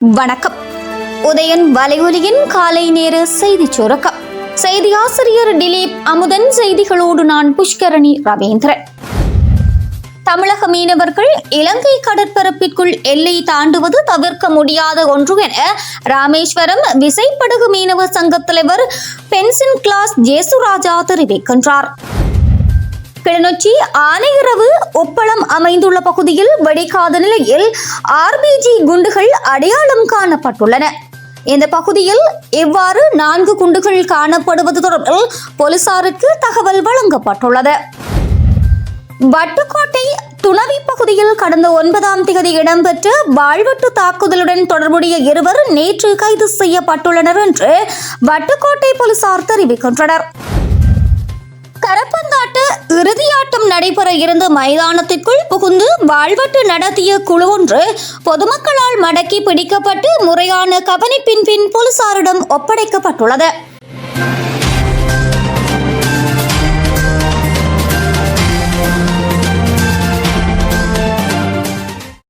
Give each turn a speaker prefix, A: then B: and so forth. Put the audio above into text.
A: வணக்கம். உதயன் வலையொலியின் காலை நேர செய்தி சுருக்கம். செய்தி ஆசிரியர் திலீப் அமுதன். செய்திகளோடு நான் புஷ்கரணி ரவீந்திரன். தமிழக மீனவர்கள் இலங்கை கடற்பரப்பிற்குள் எல்லை தாண்டுவது தவிர்க்க முடியாத ஒன்று என ராமேஸ்வரம் விசைப்படகு மீனவ சங்க தலைவர் பென்சின் கிளாஸ் ஜேசுராஜா தெரிவிக்கின்றார். கிளிநொச்சி ஆனையிறவு உப்பளம் அமைந்துள்ள பகுதியில் வெடிக்காத நிலையில் ஆர்பிஜி குண்டுகள் அடையாளம் காணப்பட்டுள்ளன. இந்த பகுதியில் இவ்வாறு 4 குண்டுகள் காணப்படுவது தொடர்பில் போலீசாருக்கு தகவல் வழங்கப்பட்டுள்ளது. வட்டுக்கோட்டை துணவி பகுதியில் கடந்த 9ஆம் தேதி இடம்பெற்ற வாழ்வெட்டு தாக்குதலுடன் தொடர்புடைய 2 நேற்று கைது செய்யப்பட்டுள்ளனர் என்று வட்டுக்கோட்டை போலீசார் தெரிவிக்கின்றனர். கரப்பந்தாட்டு இறுதியாட்டம் நடைபெற இருந்த மைதானத்திற்குள் புகுந்து வாழ்வெட்டு நடத்திய குழு ஒன்று பொதுமக்களால் மடக்கி பிடிக்கப்பட்டு முறையான கவனிப்பின் பின் போலீசாரிடம் ஒப்படைக்கப்பட்டுள்ளது.